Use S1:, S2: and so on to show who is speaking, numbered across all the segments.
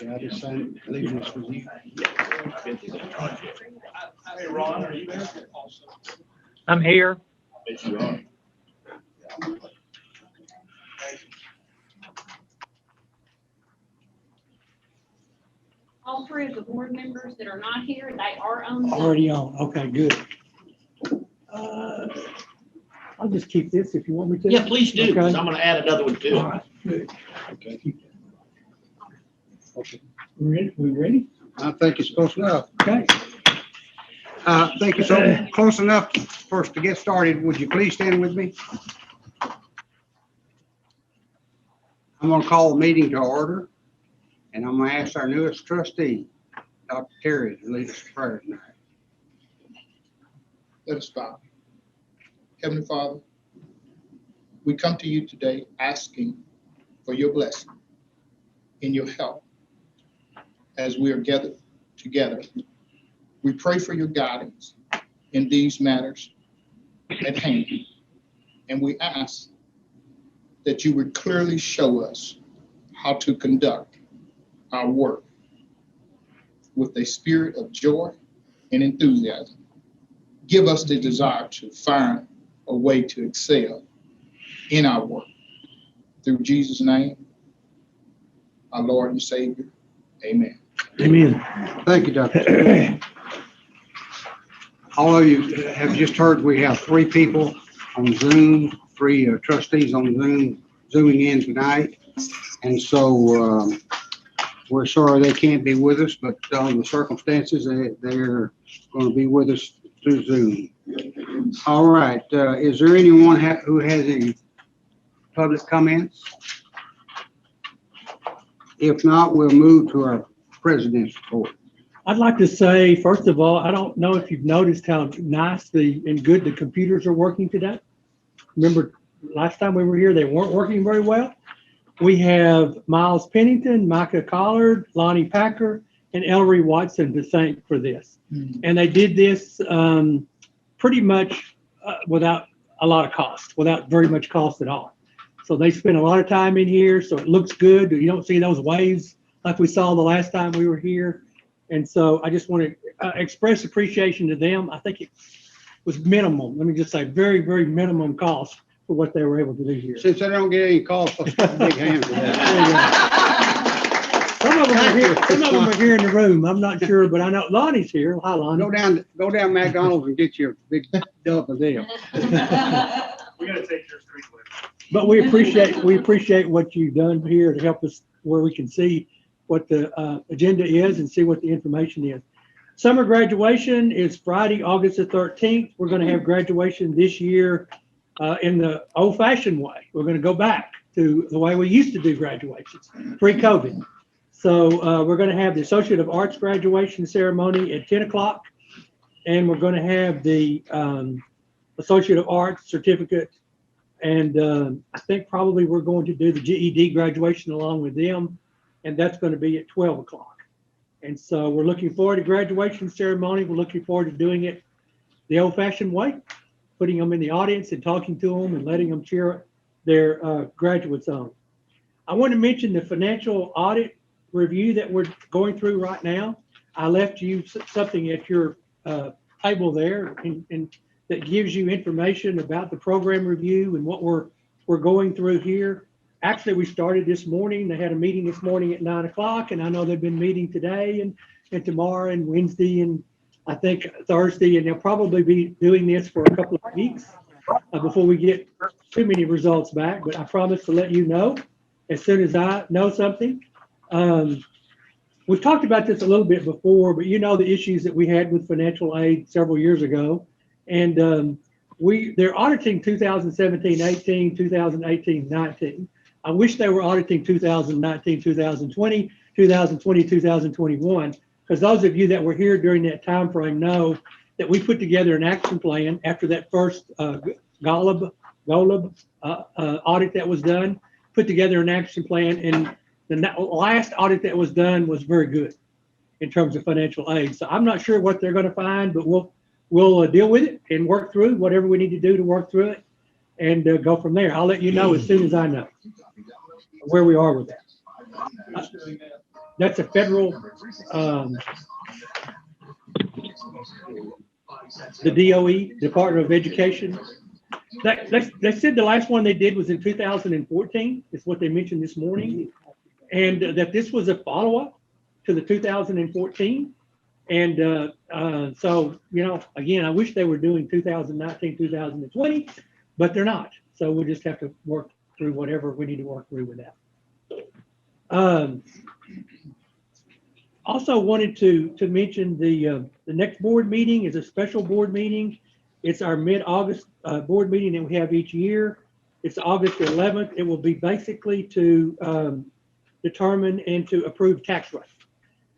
S1: Okay, I just signed leaving this with you.
S2: Hey, Ron, are you there?
S3: I'm here.
S2: Yes, you are.
S4: All three of the board members that are not here, they are on Zoom.
S5: Already on, okay, good. I'll just keep this if you want me to.
S2: Yeah, please do, because
S5: Okay.
S2: I'm gonna add another one
S5: All
S2: too.
S5: right, good.
S1: Okay.
S5: Okay. We ready?
S1: I think it's close enough.
S5: Okay.
S1: Thank you. So close enough for us to get started. Would you please stand with me? I'm gonna call the meeting to order, and I'm gonna ask our newest trustee, Dr. Terry, to lead us in prayer tonight.
S6: Let us bow. Heavenly Father, we come to you today asking for your blessing and your help as we are gathered together. We pray for your guidance in these matters at hand. And we ask that you would clearly show us how to conduct our work with a spirit of joy and enthusiasm. Give us the desire to find a way to excel in our work. Through Jesus' name, our Lord and Savior, amen.
S5: Amen.
S1: Thank you, Dr. Terry. All of you have just heard we have three people on Zoom, three trustees on Zoom, zooming in tonight. And so we're sorry they can't be with us, but on the circumstances, they're going to be with us through Zoom. All right, is there anyone who has any public comments? If not, we'll move to our president's report.
S5: I'd like to say, first of all, I don't know if you've noticed how nice and good the computers are working today. Remember, last time we were here, they weren't working very well. We have Miles Pennington, Micah Collard, Lonnie Packer, and Ellery Watson to thank for this. And they did this pretty much without a lot of cost, without very much cost at all. So they spent a lot of time in here, so it looks good. You don't see those waves like we saw the last time we were here. And so I just want to express appreciation to them. I think it was minimum. Let me just say very, very minimum cost for what they were able to do here.
S1: Since I don't get any calls, let's give a big hand for that.
S5: Some of them are here. Some of them are here in the room. I'm not sure, but I know Lonnie's here. Hi, Lonnie.
S1: Go down McDonald's and get you a big dub of them.
S2: We gotta take your street with.
S5: But we appreciate what you've done here to help us where we can see what the agenda is and see what the information is. Summer graduation is Friday, August the 13th. We're going to have graduation this year in the old-fashioned way. We're going to go back to the way we used to do graduations pre-COVID. So we're going to have the Associate of Arts graduation ceremony at 10 o'clock, and we're going to have the Associate of Arts certificate, and I think probably we're going to do the GED graduation along with them, and that's going to be at 12 o'clock. And so we're looking forward to graduation ceremony. We're looking forward to doing it the old-fashioned way, putting them in the audience and talking to them and letting them cheer their graduates on. I want to mention the financial audit review that we're going through right now. I left you something at your table there and that gives you information about the program review and what we're going through here. Actually, we started this morning. They had a meeting this morning at 9 o'clock, and I know they've been meeting today and tomorrow and Wednesday and I think Thursday, and they'll probably be doing this for a couple of weeks before we get too many results back. But I promise to let you know as soon as I know something. We've talked about this a little bit before, but you know the issues that we had with financial aid several years ago. And they're auditing 2017-18, 2018-19. I wish they were auditing 2019, 2020, 2020, 2021, because those of you that were here during that time frame know that we put together an action plan after that first Golub audit that was done, put together an action plan, and the last audit that was done was very good in terms of financial aid. So I'm not sure what they're going to find, but we'll deal with it and work through whatever we need to do to work through it and go from there. I'll let you know as soon as I know where we are with that. that's a federal, the DOE, Department of Education. They said the last one they did was in 2014, is what they mentioned this morning. And that this was a follow-up to the 2014. And so, you know, again, I wish they were doing 2019, 2020, but they're not. So we'll just have to work through whatever we need to work through with that. Also wanted to mention the next board meeting is a special board meeting. It's our mid-August board meeting that we have each year. It's August 11th. It will be basically to determine and to approve tax rate.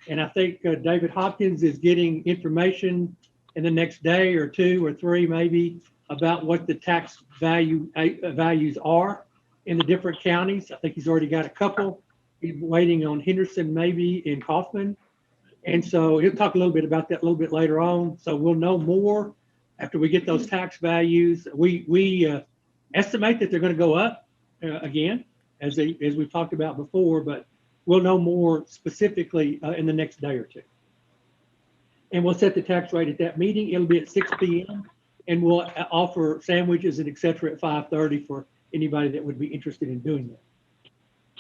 S5: And I think David Hopkins is getting information in the next day or two or three, maybe, about what the tax values are in the different counties. I think he's already got a couple. He's waiting on Henderson, maybe in Kaufman. And so he'll talk a little bit about that a little bit later on. So we'll know more after we get those tax values. We estimate that they're going to go up again, as we've talked about before, but we'll know more specifically in the next day or two. And we'll set the tax rate at that meeting. It'll be at 6 p.m. and we'll offer sandwiches and et cetera at 5:30 for anybody that would be interested in doing that.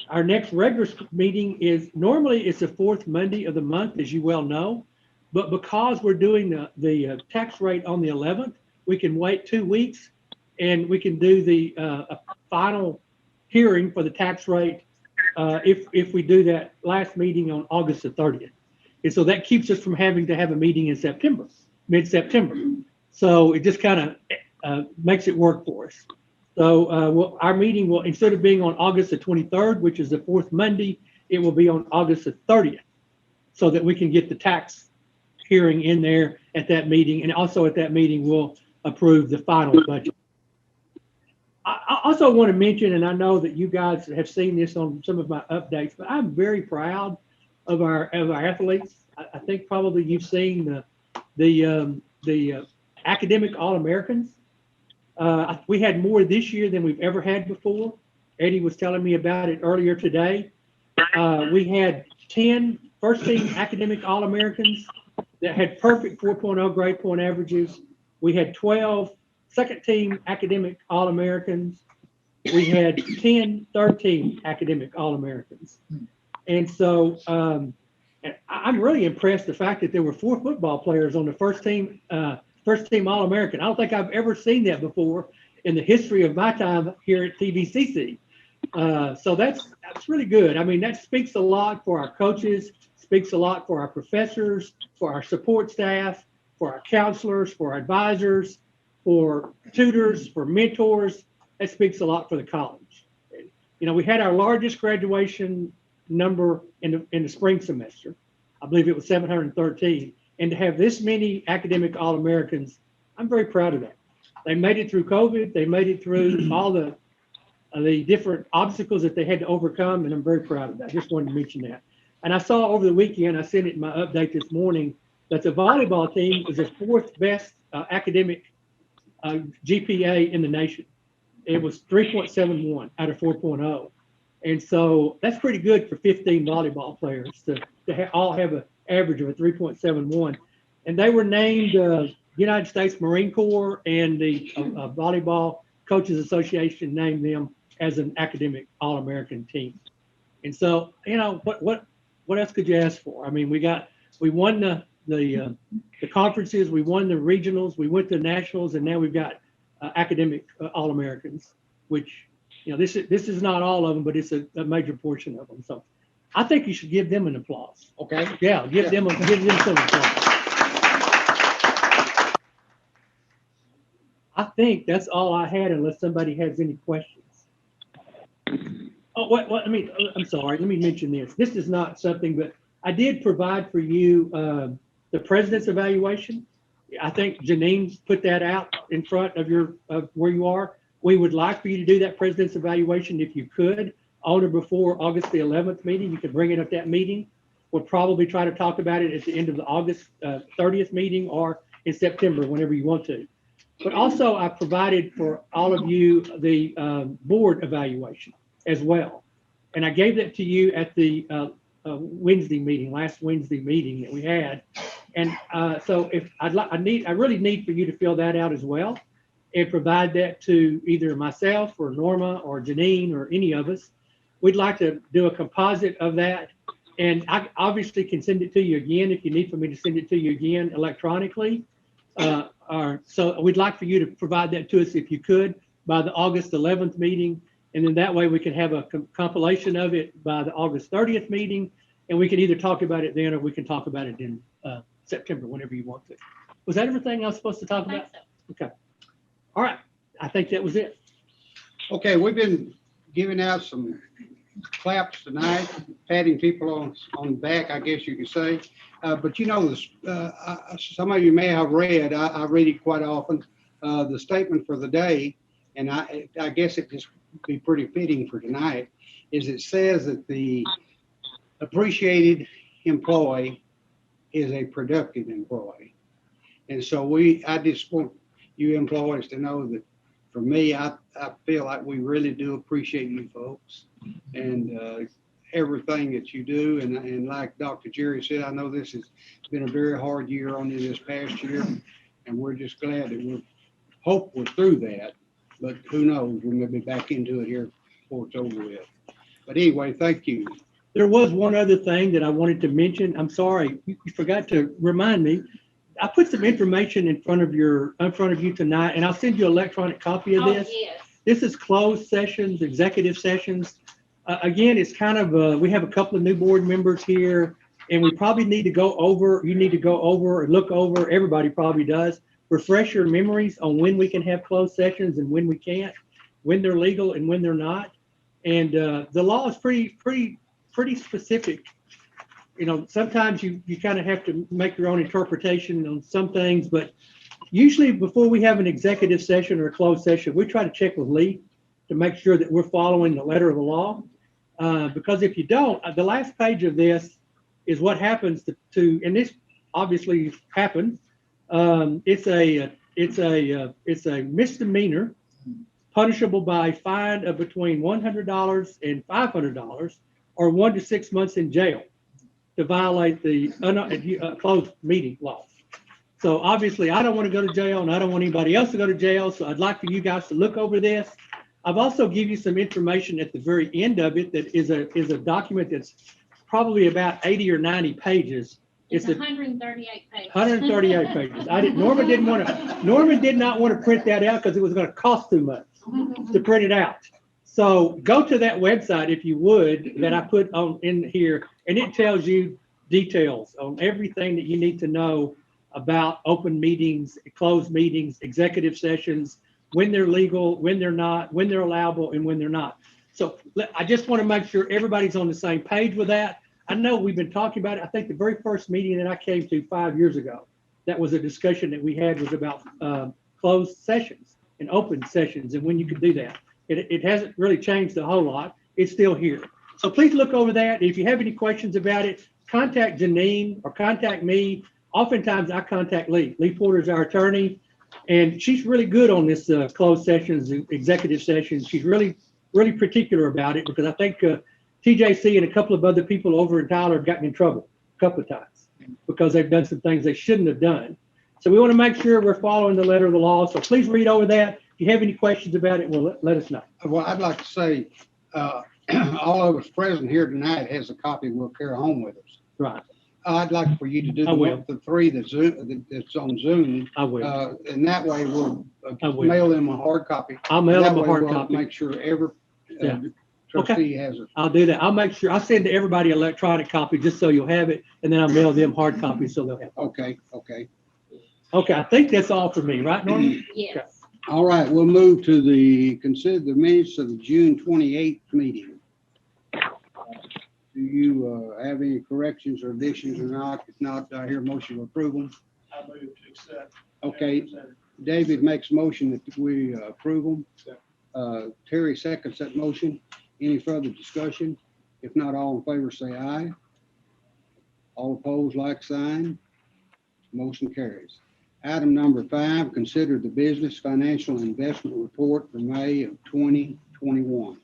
S5: Our next regular meeting is normally it's the fourth Monday of the month, as you well know, but because we're doing the tax rate on the 11th, we can wait 2 weeks and we can do the final hearing for the tax rate if we do that last meeting on August the 30th. And so that keeps us from having to have a meeting in September, mid-September. So it just kind of makes it work for us. So our meeting will, instead of being on August the 23rd, which is the fourth Monday, it will be on August the 30th, so that we can get the tax hearing in there at that meeting. And also at that meeting, we'll approve the final budget. I also want to mention, and I know that you guys have seen this on some of my updates, but I'm very proud of our athletes. I think probably you've seen the academic All-Americans. We had more this year than we've ever had before. Eddie was telling me about it earlier today. We had 10 first-team academic All-Americans that had perfect 4.0 grade point averages. We had 12 second-team academic All-Americans. We had 10 third-team academic All-Americans. And so I'm really impressed the fact that there were 4 football players on the first team All-American. I don't think I've ever seen that before in the history of my time here at TVCC. So that's really good. I mean, that speaks a lot for our coaches, speaks a lot for our professors, for our support staff, for our counselors, for our advisors, for tutors, for mentors. That speaks a lot for the college. You know, we had our largest graduation number in the spring semester. I believe it was 713. And to have this many academic All-Americans, I'm very proud of that. They made it through COVID. They made it through all the different obstacles that they had to overcome, and I'm very proud of that. I just wanted to mention that. And I saw over the weekend, I sent it in my update this morning, that the volleyball team was the 4th best academic GPA in the nation. It was 3.71 out of 4.0. And so that's pretty good for 15 volleyball players to all have an average of a 3.71. And they were named United States Marine Corps, and the Volleyball Coaches Association named them as an academic All-American team. And so, you know, what else could you ask for? I mean, we won the conferences, we won the regionals, we went to nationals, and now we've got academic All-Americans, which, you know, this is not all of them, but it's a major portion of them. So I think you should give them an applause. Okay. Yeah, give them some applause. I think that's all I had, unless somebody has any questions. Oh, what? I mean, I'm sorry. Let me mention this. This is not something, but I did provide for you the president's evaluation. I think Janine put that out in front of where you are. We would like for you to do that president's evaluation if you could on or before August the 11th meeting. You could bring it at that meeting. We'll probably try to talk about it at the end of the August 30th meeting or in September, whenever you want to. But also I provided for all of you the board evaluation as well. And I gave that to you at the Wednesday meeting, last Wednesday meeting that we had. And so I really need for you to fill that out as well and provide that to either myself or Norma or Janine or any of us. We'd like to do a composite of that. And I obviously can send it to you again if you need for me to send it to you again electronically. So we'd like for you to provide that to us if you could by the August 11th meeting. And then that way we can have a compilation of it by the August 30th meeting. And we can either talk about it then or we can talk about it in September, whenever you want to. Was that everything I was supposed to talk
S4: I think
S5: about?
S4: so.
S5: Okay. All right. I think that was it.
S1: Okay, we've been giving out some claps tonight, patting people on the back, I guess you could say. But you know, some of you may have read, I read it quite often, the statement for the day, and I guess it just be pretty fitting for tonight, is it says that the appreciated employee is a productive employee. And so I just want you employees to know that for me, I feel like we really do appreciate you folks and everything that you do. And like Dr. Jerry said, I know this has been a very hard year on you this past year, and we're just glad that we hope we're through that. But who knows, we may be back into it here before it's over with. But anyway, thank you.
S5: There was one other thing that I wanted to mention. I'm sorry, you forgot to remind me. I put some information in front of you tonight, and I'll send you an electronic copy of this.
S4: Oh, yes.
S5: This is closed sessions, executive sessions. Again, it's kind of, we have a couple of new board members here, and we probably need to go over, you need to go over and look over, everybody probably does, refresh your memories on when we can have closed sessions and when we can't, when they're legal and when they're not. And the law is pretty specific. You know, sometimes you kind of have to make your own interpretation on some things, but usually before we have an executive session or a closed session, we try to check with Lee to make sure that we're following the letter of the law. Because if you don't, the last page of this is what happens to and this obviously happened. It's a misdemeanor punishable by a fine of between $100 and $500 or 1 to 6 months in jail to violate the closed meeting law. So obviously I don't want to go to jail and I don't want anybody else to go to jail. So I'd like for you guys to look over this. I've also give you some information at the very end of it that is a document that's probably about 80 or 90 pages.
S4: It's 138 pages.
S5: 138 pages. Norma did not want to print that out because it was going to cost too much to print it out. So go to that website if you would that I put on in here, and it tells you details on everything that you need to know about open meetings, closed meetings, executive sessions, when they're legal, when they're not, when they're allowable, and when they're not. So I just want to make sure everybody's on the same page with that. I know we've been talking about it. I think the very first meeting that I came to 5 years ago, that was a discussion that we had was about closed sessions and open sessions and when you could do that. It hasn't really changed a whole lot. It's still here. So please look over that. If you have any questions about it, contact Janine or contact me. Oftentimes I contact Lee. Lee Porter is our attorney, and she's really good on this closed sessions, executive sessions. She's really particular about it because I think TJC and a couple of other people over in Tyler have gotten in trouble a couple of times because they've done some things they shouldn't have done. So we want to make sure we're following the letter of the law. So please read over that. If you have any questions about it, well, let us know.
S1: Well, I'd like to say, all of us present here tonight has a copy we'll carry home with us.
S5: Right.
S1: I'd like for you to do the three that's on Zoom.
S5: I will.
S1: And that way we'll
S5: I will.
S1: mail them a hard copy.
S5: I'll mail them a
S1: That way
S5: hard
S1: we'll
S5: copy.
S1: Make sure every
S5: Yeah.
S1: trustee has it.
S5: I'll do that. I'll make sure, I'll send to everybody an electronic copy just so you'll have it, and then I'll mail them hard copies so they'll have it.
S1: Okay.
S5: Okay, I think that's all for me, right, Norma?
S4: Yes.
S1: All right, we'll move to consider the minutes of the June 28th meeting. Do you have any corrections or additions or not? If not, I hear a motion to approve them.
S2: I move to accept.
S1: Okay, David makes a motion that we approve them. Terry seconds that motion. Any further discussion? If not, all in favor say aye. All opposed, like sign. Motion carries. Item number 5, consider the business financial investment report for May of 2021.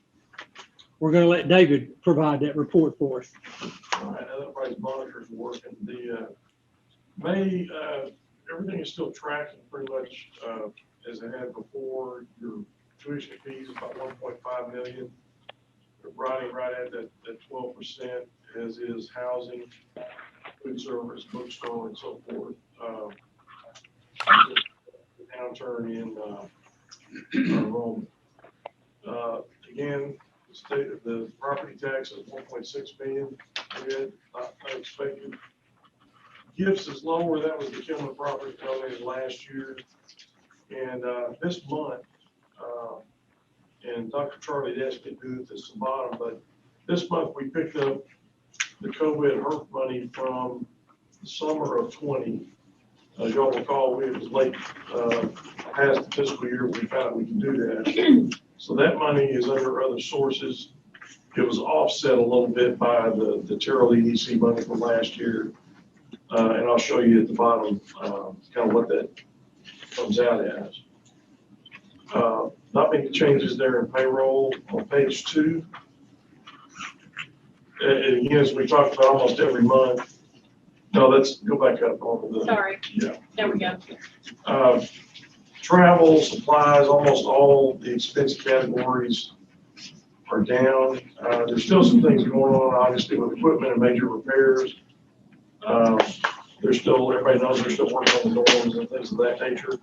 S5: we're gonna let David provide that report for us.
S7: All right, now that everybody's monitors are working, May, everything is still tracking pretty much, as it had before. Your tuition fees about 1.5 million. They're riding right at that 12%, as is housing, food service, bookstore, and so forth. Downturn in enrollment. Again, the property tax is 1.6 million. Good, not unexpected. Gifts is lower. That was the Kilman property donated last year. And this month, and Dr. Charlie asked me to do this at the bottom, but this month we picked up the COVID HERF money from the summer of 20. As y'all recall, it was late past the fiscal year. We found we can do that. So that money is under other sources. It was offset a little bit by the Terrell EDC money from last year. And I'll show you at the bottom kind of what that comes out as. Not many changes there in payroll. On page 2. And again, as we talked about almost every month. No, let's go back up.
S4: Sorry.
S7: Yeah.
S4: There we go.
S7: Travel, supplies, almost all the expense categories are down. There's still some things going on, obviously, with equipment and major repairs. There's still, everybody knows they're still working on the dorms and things of that nature.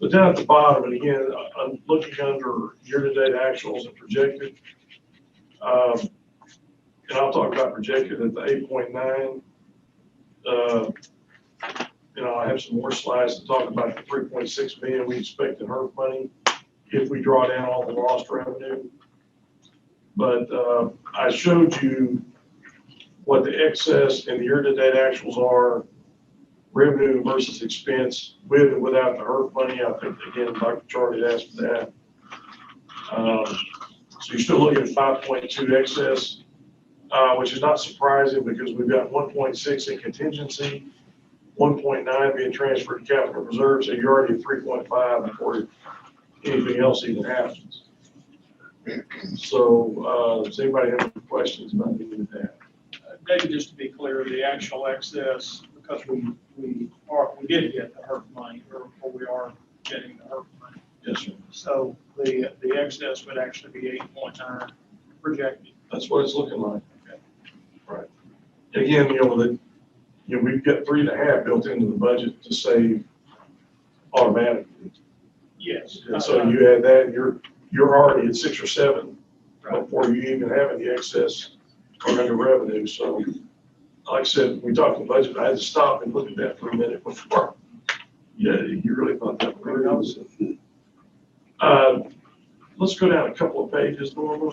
S7: But down at the bottom, and again, I'm looking under year-to-date actuals and projected. And I'll talk about projected at the 8.9. I have some more slides to talk about the 3.6 million we expect in HERF money if we draw down all the lost revenue. But I showed you what the excess and the year-to-date actuals are, revenue versus expense, with and without the HERF money. I think, again, Dr. Charlie asked for that. So you're still looking at 5.2 excess, which is not surprising because we've got 1.6 in contingency, 1.9 being transferred to capital reserve, so you're already at 3.5 before anything else even happens. So does anybody have any questions about any of that?
S8: David, just to be clear, the actual excess, because we did get the HERF money, or we are getting the HERF money.
S7: Yes, sir.
S8: So the excess would actually be 8.9 projected.
S7: That's what it's looking like. Okay. Right. Again, we've got 3.5 built into the budget to save automatically.
S8: Yes.
S7: And so you add that, you're already at 6 or 7
S8: Right.
S7: before you even have any excess or under revenue. So, like I said, we talked about budget. I had to stop and look at that for a minute before. Yeah, you really thought that was. Let's go down a couple of pages, Norma.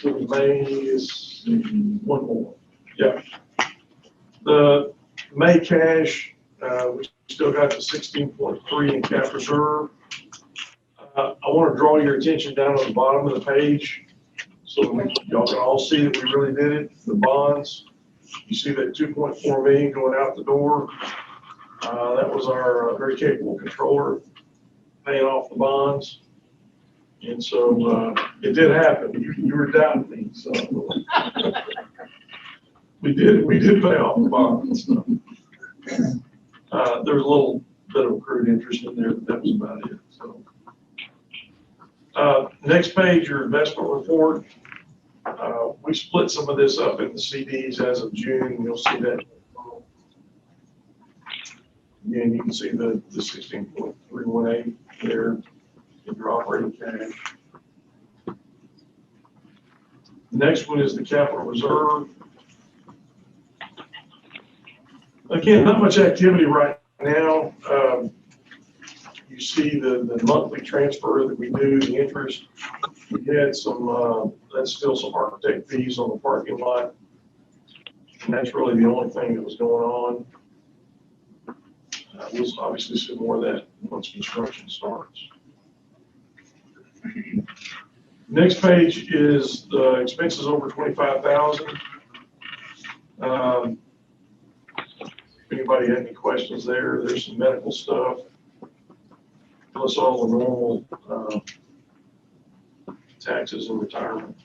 S7: To the May is one more. Yeah. The May cash, we still got the 16.3 in cap reserve. I want to draw your attention down on the bottom of the page so y'all can all see that we really did it. The bonds, you see that 2.4 million going out the door. That was our very capable controller paying off the bonds. And so it did happen. You were doubting me, so we did pay off the bonds. So. There was a little bit of accrued interest in there, but that was about it. So next page, your investment report. We split some of this up into CDs as of June. You'll see that. Again, you can see the 16.318 there in your operating cash. The next one is the capital reserve. Again, not much activity right now. You see the monthly transfer that we do, the interest. We had some, that's still some architect fees on the parking lot. And that's really the only thing that was going on. We'll obviously see more of that once construction starts. Next page is the expenses over 25,000. If anybody had any questions there, there's some medical stuff. Plus all the normal taxes and retirement.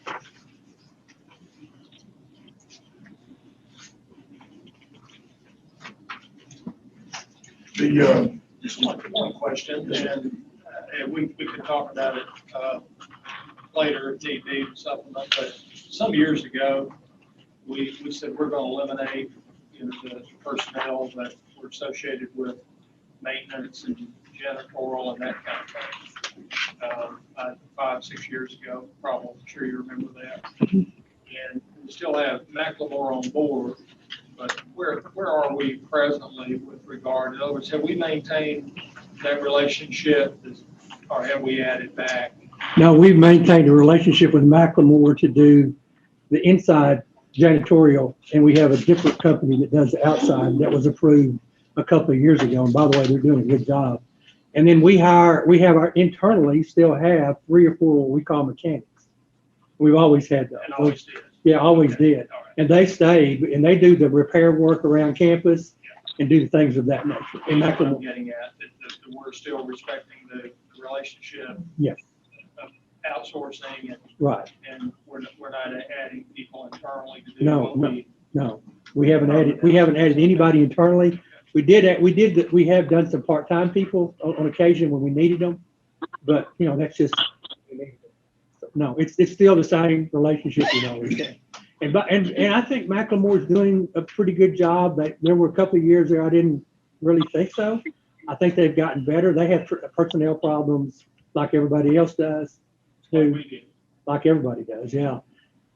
S8: Just one question, and we could talk about it later if need be, supplement, but some years ago, we said we're going to eliminate, the personnel that were associated with maintenance and janitorial and that kind of thing. 5-6 years ago, probably, I'm sure you remember that. And we still have Macklemore on board, but where are we presently with regard, in other words, have we maintained that relationship, or have we added back?
S5: No, we've maintained a relationship with Macklemore to do the inside janitorial, and we have a different company that does the outside that was approved a couple of years ago. And by the way, they're doing a good job. And then we have our internally still have 3 or 4 what we call mechanics. We've always had those.
S8: And always did.
S5: Yeah, always did.
S8: All right.
S5: And they stay and they do the repair work around campus and do the things of that nature. And
S8: That's what I'm
S5: Macklemore,
S8: getting at, that we're still respecting the relationship.
S5: Yes.
S8: Of outsourcing
S5: right.
S8: and we're not adding people internally to do
S5: No,
S8: what
S5: no.
S8: we.
S5: No, we haven't added anybody internally. We have done some part-time people on occasion when we needed them, but that's just, no, it's still the same relationship we've always had. And I think Macklemore's doing a pretty good job. There were a couple of years there I didn't really think so. I think they've gotten better. They have personnel problems like everybody else does, too, like everybody does, yeah.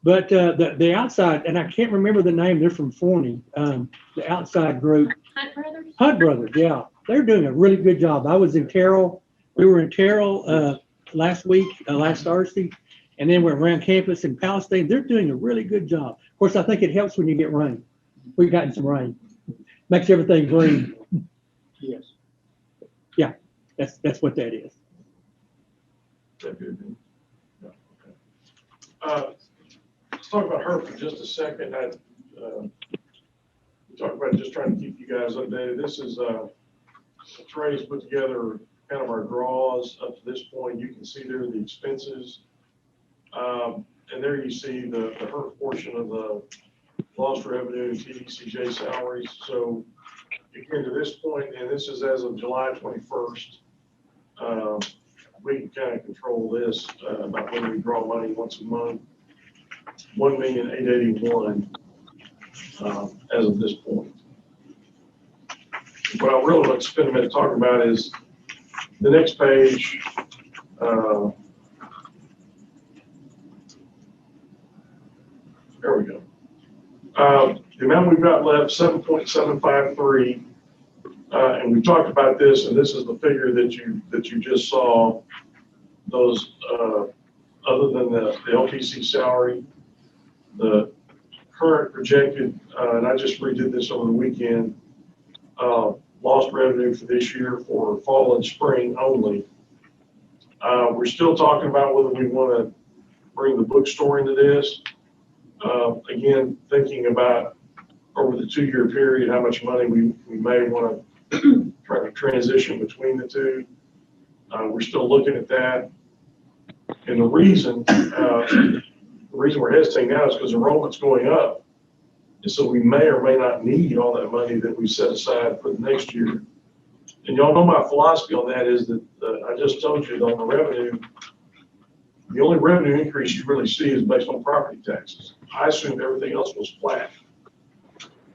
S5: But the outside, and I can't remember the name, they're from Forney, the outside group.
S4: Hunt Brothers?
S5: Hunt Brothers, yeah. They're doing a really good job. I was in Terrell. We were in Terrell last Thursday, and then we're around campus in Palestine. They're doing a really good job. Of course, I think it helps when you get rain. We've gotten some rain. Makes everything green.
S6: Yes.
S5: Yeah, that's what that is.
S7: Let's talk about her for just a second. We talked about just trying to keep you guys updated. This is Trey's put together kind of our draws up to this point. You can see there the expenses. And there you see the HERF portion of the lost revenue, TDCJ salaries. So again, to this point, and this is as of July 21st, we can kind of control this about when we draw money once a month. 1,881,000 as of this point. What I really want to spend a minute talking about is the next page. There we go. The amount we've got left, 7.753, and we talked about this, and this is the figure that you just saw. Those other than the LTC salary, the current projected, and I just redid this over the weekend, lost revenue for this year for fall and spring only. We're still talking about whether we want to bring the bookstore into this. Again, thinking about over the 2-year period, how much money we may want to try to transition between the two. We're still looking at that. And the reason we're hesitating now is because enrollment's going up. And so we may or may not need all that money that we set aside for the next year. And y'all know my philosophy on that is that I just told you that on the revenue, the only revenue increase you really see is based on property taxes. I assumed everything else was flat.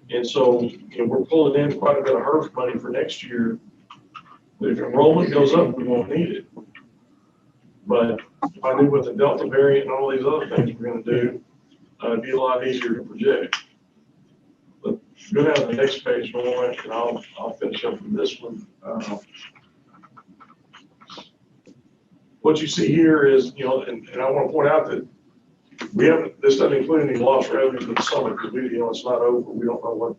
S7: And so we're pulling in quite a bit of HERF money for next year. But if enrollment goes up, we won't need it. But if I knew what the Delta variant and all these other things we're going to do, it'd be a lot easier to project. But go down to the next page, Norman, and I'll finish up with this one. What you see here is, and I want to point out that this doesn't include any lost revenue for the summer because it's not over. We don't know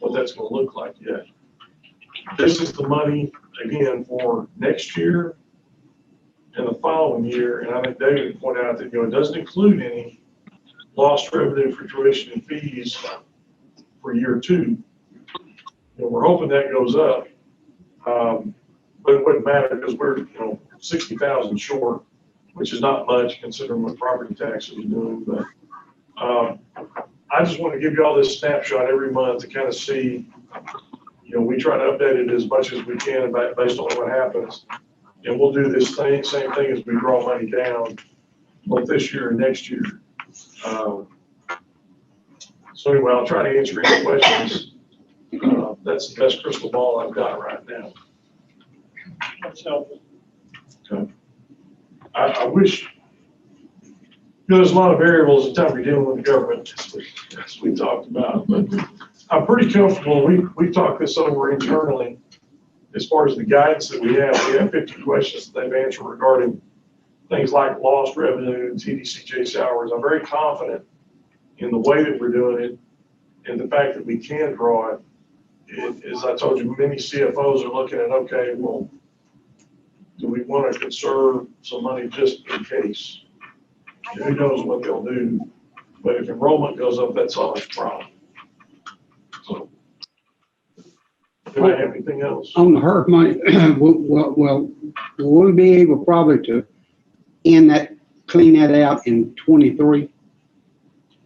S7: what that's going to look like yet. This is the money, again, for next year and the following year. And I think David pointed out that, it doesn't include any lost revenue for tuition and fees for year 2. We're hoping that goes up, but it wouldn't matter because we're, 60,000 short which is not much considering what property taxes are doing, but, I just want to give you all this snapshot every month to kind of see, we try to update it as much as we can based on what happens. And we'll do this same thing as we draw money down, both this year and next year. So anyway, I'll try to answer any questions. That's the best crystal ball I've got right now.
S8: That's helpful.
S7: Okay. I wish, there's a lot of variables in time we're dealing with the government, as we talked about, but I'm pretty comfortable. We talked this over internally. As far as the guidance that we have 50 questions that they've answered regarding things like lost revenue and TDCJ salaries. I'm very confident in the way that we're doing it and the fact that we can draw it. As I told you, many CFOs are looking at, okay, well, do we want to conserve some money just in case? And who knows what they'll do? But if enrollment goes up, that's always a problem. So, do I have anything else?
S1: On the HERF money, well, will we be able probably to clean that out in 23?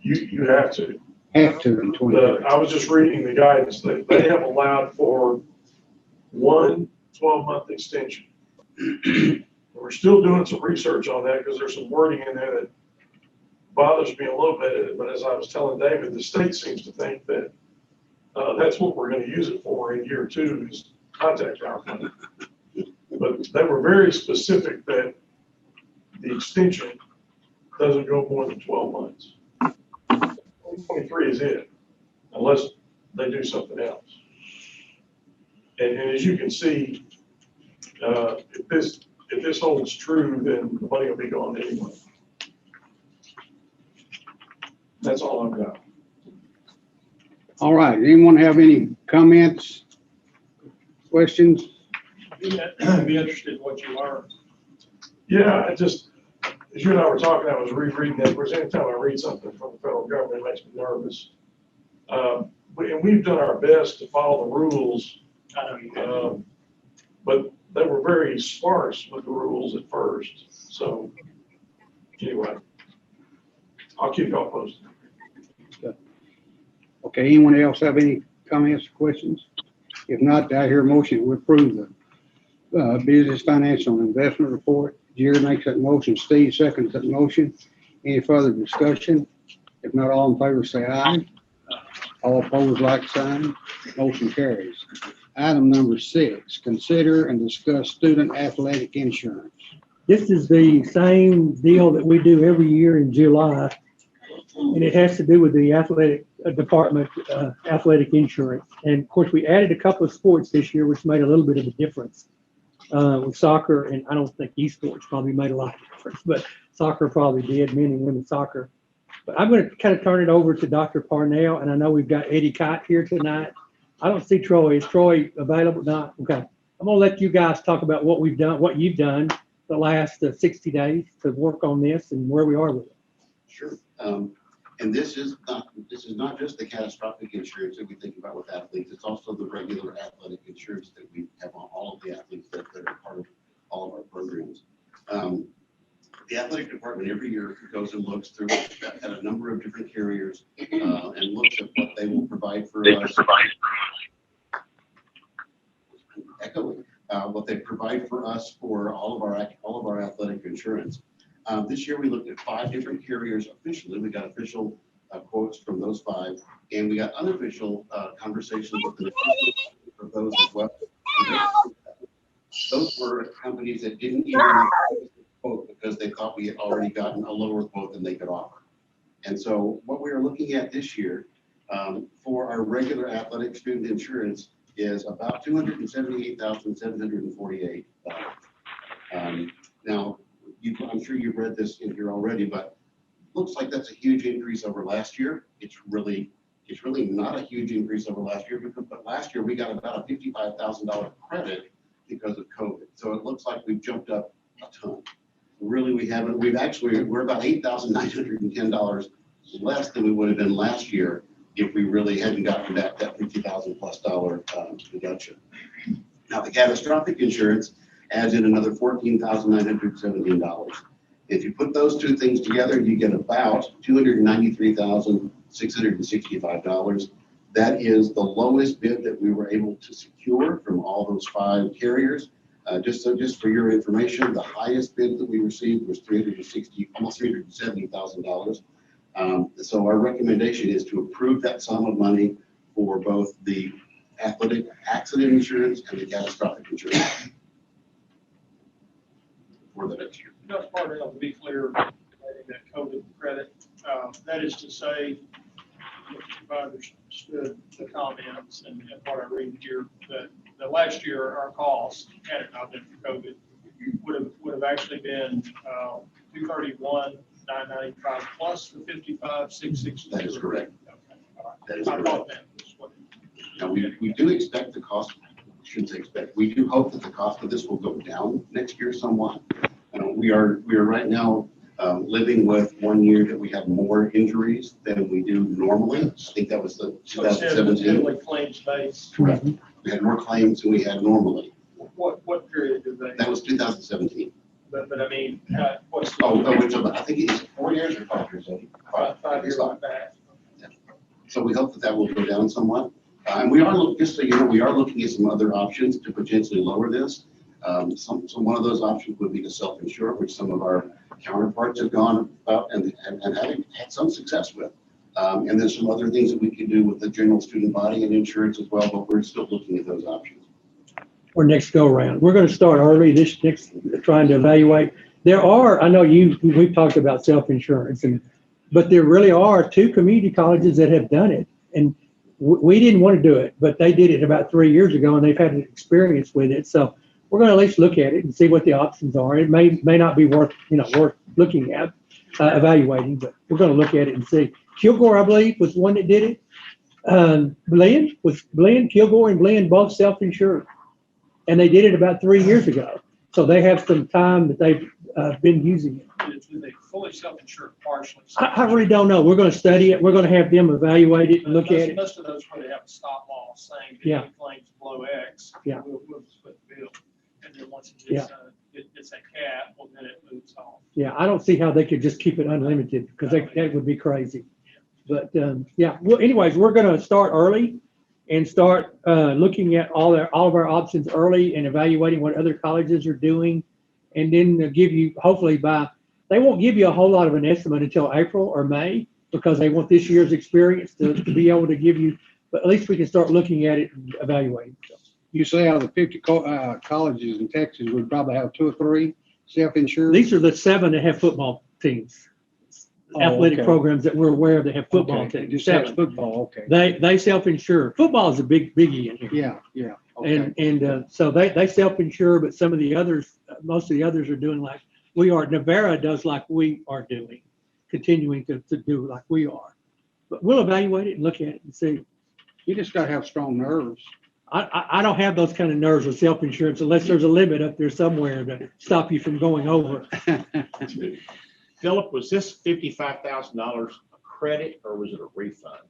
S7: You have to.
S1: Have to in 23.
S7: I was just reading the guidance. They have allowed for one 12-month extension. We're still doing some research on that because there's some wording in there that bothers me a little bit. But as I was telling David, the state seems to think that that's what we're going to use it for in year 2 is contact our money. But they were very specific that the extension doesn't go more than 12 months. 23 is it, unless they do something else. And as you can see, if this holds true, then the money will be gone anyway. That's all I've got.
S1: All right, anyone have any comments, questions?
S8: Be interested in what you learned.
S7: Yeah, as you and I were talking, I was rereading that. Of course, anytime I read something from the federal government, it makes me nervous. And we've done our best to follow the rules,
S8: I know you have.
S7: but they were very sparse with the rules at first. So anyway, I'll keep y'all posted.
S1: Okay, anyone else have any comments or questions? If not, do I hear a motion to approve the business financial and investment report? Jerry makes that motion, Steve seconds that motion. Any further discussion? If not, all in favor say aye. All opposed, like sign. Motion carries. Item number 6, consider and discuss student athletic insurance.
S5: This is the same deal that we do every year in July, and it has to do with the athletic department, athletic insurance. And of course, we added a couple of sports this year, which made a little bit of a difference. With soccer, and I don't think esports probably made a lot of difference, but soccer probably did, men and women's soccer. But I'm going to kind of turn it over to Dr. Parnell, and I know we've got Eddie Kite here tonight. I don't see Troy. Is Troy available? Not? Okay. I'm going to let you guys talk about what we've done, what you've done the last 60 days to work on this and where we are with it.
S9: Sure. And this is not just the catastrophic insurance that we think about with athletes. It's also the regular athletic insurance that we have on all of the athletes that are part of all of our programs. The athletic department every year goes and looks through at a number of different carriers and looks at what they will provide for us. What they provide for us for all of our athletic insurance. This year we looked at 5 different carriers officially. We got official quotes from those 5, and we got unofficial conversations with the for those as well. Those were companies that didn't even quote because they thought we had already gotten a lower quote than they could offer. And so what we are looking at this year for our regular athletic student insurance is about $278,748. Now, I'm sure you've read this in here already, but looks like that's a huge increase over last year. It's really not a huge increase over last year, but last year we got about a $55,000 credit because of COVID. So it looks like we've jumped up a ton. Really, we're about $8,910 less than we would have been last year if we really hadn't gotten that $50,000+ deduction. Now, the catastrophic insurance adds in another $14,917. If you put those two things together, you get about $293,665. That is the lowest bid that we were able to secure from all those 5 carriers. Just for your information, the highest bid that we received was almost $370,000. So our recommendation is to approve that sum of money for both the athletic accident insurance and the catastrophic insurance for the next year.
S8: Just part of, to be clear, regarding that COVID credit, that is to say, if I understood the comments and what I read here, that the last year, our cost, had it not been for COVID, would have actually been, 231,995 plus the 55,662.
S9: That is correct.
S8: Okay, all right.
S9: That is
S8: I
S9: correct.
S8: thought that was what.
S9: Now, we do expect the cost, shouldn't say expect, we do hope that the cost of this will go down next year somewhat. We are right now living with 1 year that we have more injuries than we do normally. I think that was the
S8: So it's
S9: 2017.
S8: heavily claims based.
S9: Correct. We had more claims than we had normally.
S8: What period did they?
S9: That was 2017.
S8: But I mean, what's
S9: Which I think it is 4 years or 5 years old.
S8: 5 years like that?
S9: So we hope that that will go down somewhat. And we are, just so you know, we are looking at some other options to potentially lower this. One of those options would be to self-insure, which some of our counterparts have gone about and having had some success with. And there's some other things that we can do with the general student body and insurance as well, but we're still looking at those options.
S5: Or next go around. We're going to start early this next, trying to evaluate. There are, I know we've talked about self-insurance, but there really are 2 community colleges that have done it. And we didn't want to do it, but they did it about 3 years ago and they've had an experience with it. So we're going to at least look at it and see what the options are. It may not be worth looking at, evaluating, but we're going to look at it and see. Kilgore, I believe, was one that did it. Kilgore and Blinn both self-insured. And they did it about 3 years ago. So they have some time that they've been using it.
S8: Do they fully self-insured, partially?
S5: I really don't know. We're going to study it. We're going to have them evaluate it and look at it.
S8: Most of those where they have a stop loss saying that
S5: Yeah.
S8: any claims below X,
S5: Yeah.
S8: we'll split the bill. And then once
S5: Yeah.
S8: it's a cap, well, then it moves off.
S5: Yeah, I don't see how they could just keep it unlimited because that would be crazy. But yeah, well, anyways, we're going to start early and start looking at all of our options early and evaluating what other colleges are doing. And then give you, hopefully they won't give you a whole lot of an estimate until April or May because they want this year's experience to be able to give you, but at least we can start looking at it and evaluating.
S1: You say out of the 50 colleges in Texas, we probably have 2 or 3 self-insured?
S5: These are the 7 that have football teams, athletic
S1: okay.
S5: programs that we're aware of that have football
S1: Okay,
S5: teams.
S1: just have
S5: 7.
S1: football, okay.
S5: They self-insure. Football is a biggie in here.
S1: Yeah, okay.
S5: And so they self-insure, but some of the others, most of the others are doing like we are. Navarra does like we are doing, continuing to do like we are. But we'll evaluate it and look at it and see.
S1: You just gotta have strong nerves.
S5: I don't have those kind of nerves with self-insurance unless there's a limit up there somewhere to stop you from going over.
S10: Philip, was this $55,000 a credit or was it a refund?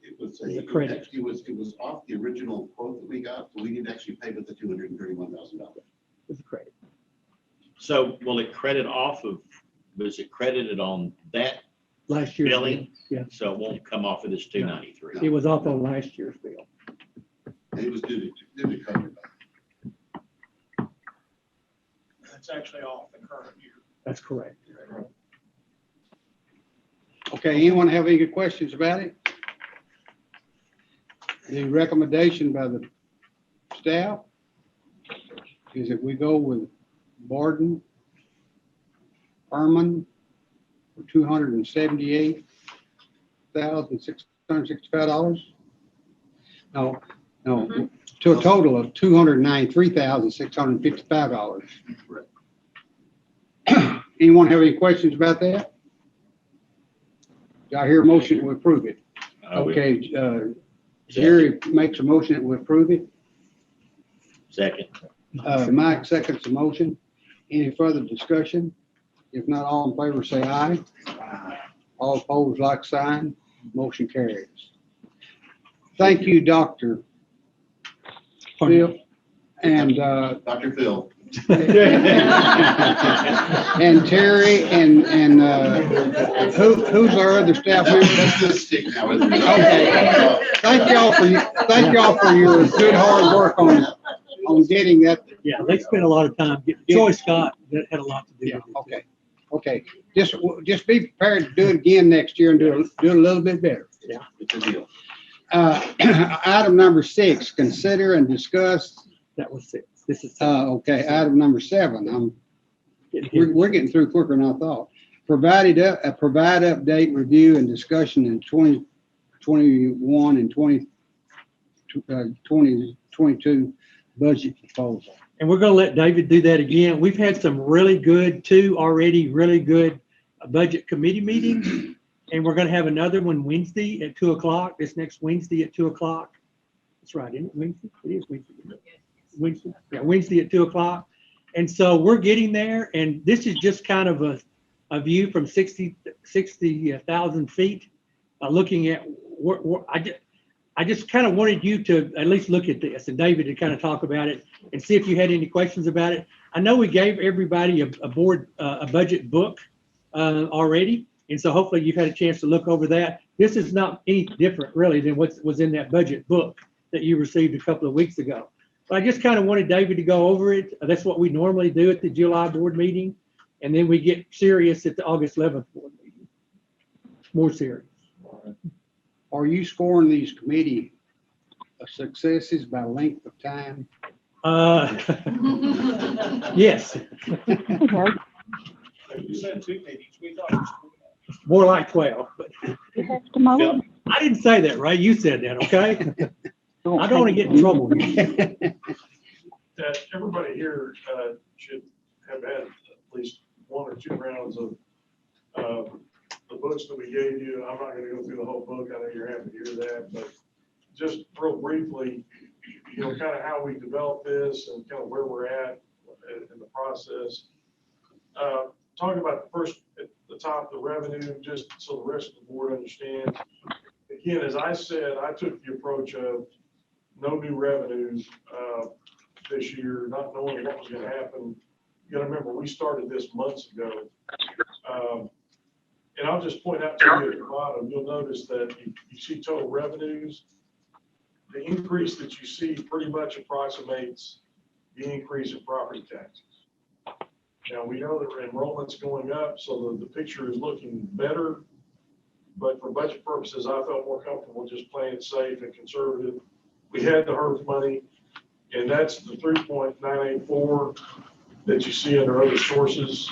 S9: It was
S5: It's a credit.
S9: It was off the original quote that we got, so we didn't actually pay with the $231,000.
S5: It's a credit.
S10: So will it credit was it credited on that
S5: Last year's
S10: billing?
S5: bill. Yeah,
S10: So it won't come off of this 293?
S5: it was off on last year's bill.
S9: And it was due to COVID.
S8: It's actually off the current year.
S5: That's correct.
S1: Okay, anyone have any good questions about it? The recommendation by the staff is that we go with Barden, Furman for $278,665. No, to a total of $293,655. Anyone have any questions about that? Do I hear a motion to approve it? Okay, Jerry makes a motion that we approve it.
S10: Second.
S1: Mike seconds the motion. Any further discussion? If not, all in favor say aye. All opposed, like sign. Motion carries. Thank you, Dr. Phil. And
S9: Dr. Phil.
S1: And Terry and, who's our other staff member?
S9: That's the stick now, isn't it?
S1: Okay. Thank y'all for your good hard work on getting that.
S5: Yeah, they spent a lot of time getting, Joy Scott, that had a lot to do
S1: Yeah,
S5: with it.
S1: okay. Just be prepared to do it again next year and do it a little bit better.
S9: It's a deal.
S1: Item number 6, consider and discuss,
S5: That was 6. This is 7.
S1: okay, item number 7. We're getting through quicker than I thought. Provide update, review, and discussion in 2021 and 2022 budget proposal.
S5: And we're going to let David do that again. We've had some really good, 2 already really good budget committee meetings. And we're going to have another one Wednesday at 2:00, this next Wednesday at 2:00. That's right, isn't it Wednesday? It is Wednesday. Wednesday, yeah, Wednesday at 2:00. And so we're getting there. And this is just kind of a view from 60,000 feet, looking at I just kind of wanted you to at least look at this and David to kind of talk about it and see if you had any questions about it. I know we gave everybody a budget book already. And so hopefully you've had a chance to look over that. This is not any different really than what was in that budget book that you received a couple of weeks ago. But I just kind of wanted David to go over it. That's what we normally do at the July board meeting. And then we get serious at the August 11th board meeting. More serious.
S1: Are you scoring these committee successes by length of time?
S5: Yes.
S8: You said 2 meetings, we thought it was 2.
S5: More like 12. But
S10: Yeah.
S5: I didn't say that, right? You said that, okay? I don't want to get in trouble here.
S7: That everybody here should have had at least 1 or 2 rounds of the books that we gave you. I'm not going to go through the whole book. I know you're happy to hear that, but just real briefly, kind of how we developed this and kind of where we're at in the process. Talking about the first at the top, the revenue, just so the rest of the board understands. Again, as I said, I took the approach of no new revenues this year, not knowing what was going to happen. You got to remember, we started this months ago. And I'll just point out to you at the bottom, you'll notice that you see total revenues. The increase that you see pretty much approximates the increase in property taxes. Now, we know that enrollment's going up, so the picture is looking better. But for budget purposes, I felt more comfortable just playing it safe and conservative. We had the HERF money, and that's the 3.984 that you see under other sources.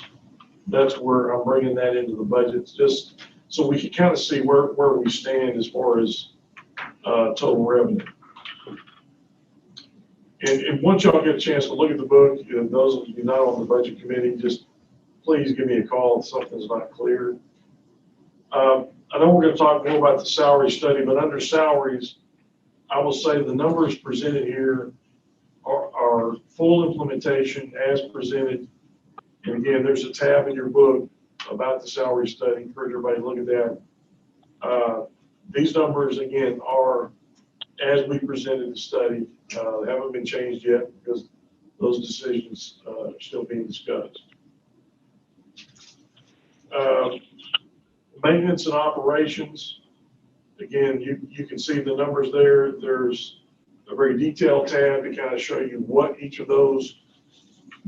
S7: That's where I'm bringing that into the budget, just so we can kind of see where we stand as far as total revenue. And once y'all get a chance to look at the book, those of you not on the budget committee, just please give me a call if something's not clear. I know we're going to talk more about the salary study, but under salaries, I will say the numbers presented here are full implementation as presented. And again, there's a tab in your book about the salary study. Encourage everybody to look at that. These numbers, again, are as we presented the study. They haven't been changed yet because those decisions are still being discussed. Maintenance and operations. Again, you can see the numbers there. There's a very detailed tab to kind of show you what each of those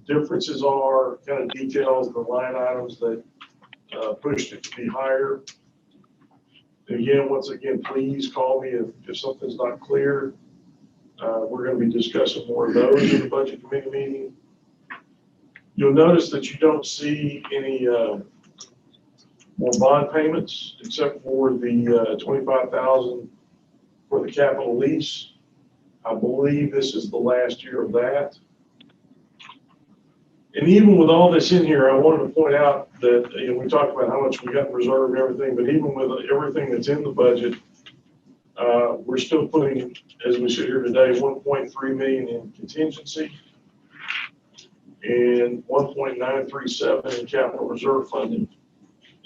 S7: differences are, kind of details the line items that pushed it to be higher. Again, once again, please call me if something's not clear. We're going to be discussing more of those in the budget committee meeting. You'll notice that you don't see any more bond payments except for the $25,000 for the capital lease. I believe this is the last year of that. And even with all this in here, I wanted to point out that, we talked about how much we got in reserve and everything, but even with everything that's in the budget, we're still putting, as we sit here today, 1.3 million in contingency and 1.937 in capital reserve funding.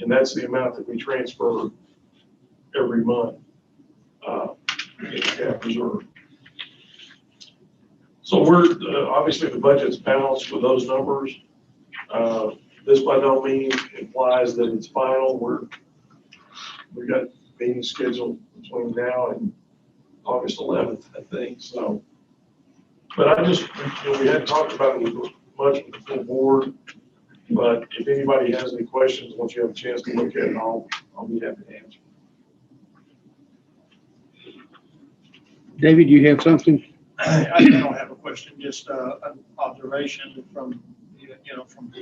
S7: And that's the amount that we transfer every month in cap reserve. So we're, obviously the budget's balanced with those numbers. This by no means implies that it's final. We got meetings scheduled between now and August 11th, I think, so. But I just, we hadn't talked about it much with the full board, but if anybody has any questions, once you have a chance to look at it, I'll be happy to answer.
S1: David, you have something?
S8: I don't have a question, just an observation from, from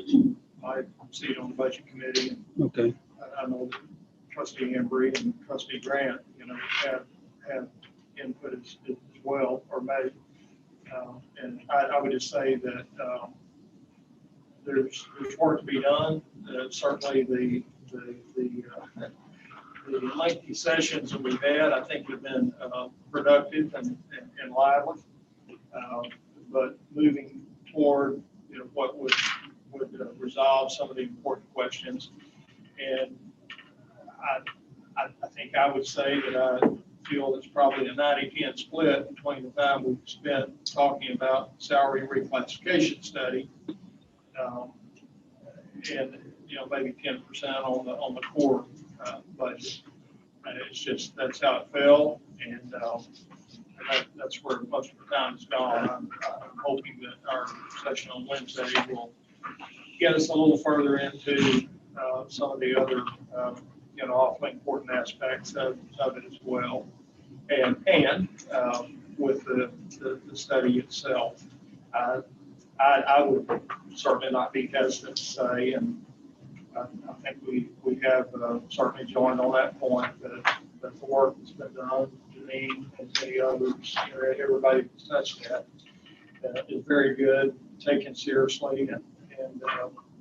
S8: my seat on the budget committee.
S1: Okay.
S8: I know that trustee Embry and trustee Grant, have input as well, or may. And I would just say that there's work to be done. Certainly the lengthy sessions that we've had, I think have been productive and lively. But moving toward what would resolve some of the important questions. And I think I would say that I feel it's probably a 90-10 split between the time we've spent talking about salary reclassification study and maybe 10% on the core budget. And it's just, that's how it fell, and that's where most of the time is gone. I'm hoping that our session on Wednesday will get us a little further into some of the other awfully important aspects of it as well, and with the study itself. I would certainly not be hesitant to say, and I think we have certainly joined on that point that the work that's been done, Janine and many others, everybody that's touched that, is very good, taken seriously, and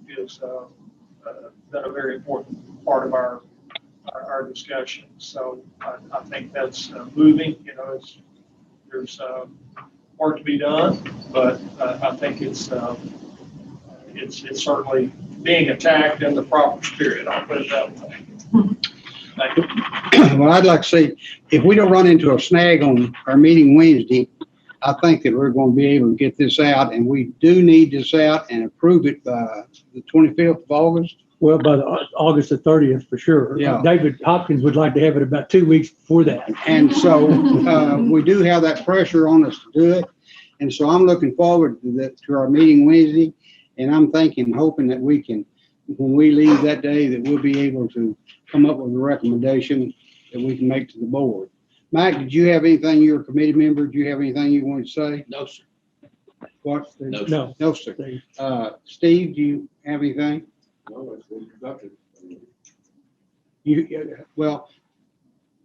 S8: is been a very important part of our discussion. So I think that's moving. There's work to be done, but I think it's certainly being attacked in the proper spirit. I'll put it that way. Thank you.
S1: Well, I'd like to say, if we don't run into a snag on our meeting Wednesday, I think that we're going to be able to get this out, and we do need this out and approve it by the 25th of August.
S5: Well, by August the 30th, for sure.
S1: Yeah.
S5: David Hopkins would like to have it about 2 weeks before that.
S1: And so we do have that pressure on us to do it. And so I'm looking forward to our meeting Wednesday. And I'm thinking, hoping that we can, when we leave that day, that we'll be able to come up with a recommendation that we can make to the board. Mike, did you have anything? You're a committee member. Do you have anything you wanted to say?
S10: No, sir.
S1: What?
S10: No,
S5: No.
S1: No, sir.
S5: Steve.
S1: Steve, do you have anything?
S9: No, it's been productive.
S1: Well,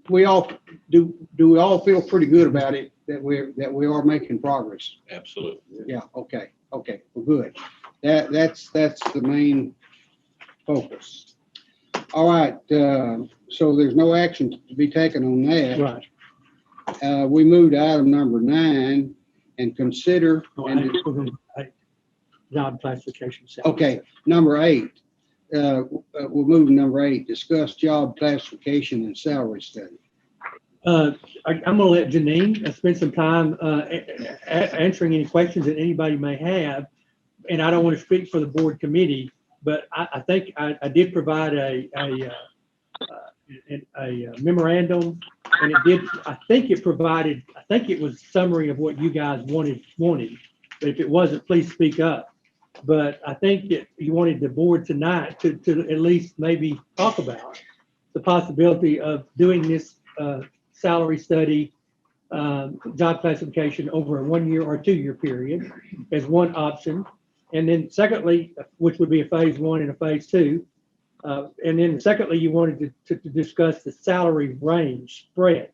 S1: we all do we all feel pretty good about it, that we are making progress?
S10: Absolutely.
S1: Yeah, okay, well, good. That's the main focus. All right, so there's no action to be taken on that.
S5: Right.
S1: We moved to item number 9 and consider.
S5: We're going to job classification.
S1: Okay, number 8. We'll move to number 8, discuss job classification and salary study.
S5: I'm going to let Janine spend some time answering any questions that anybody may have. And I don't want to speak for the board committee, but I think I did provide a memorandum, and I think it was a summary of what you guys wanted. But if it wasn't, please speak up. But I think that you wanted the board tonight to at least maybe talk about the possibility of doing this salary study, job classification over a 1 year or 2 year period as one option. And then secondly, which would be a phase 1 and a phase 2. And then secondly, you wanted to discuss the salary range spread.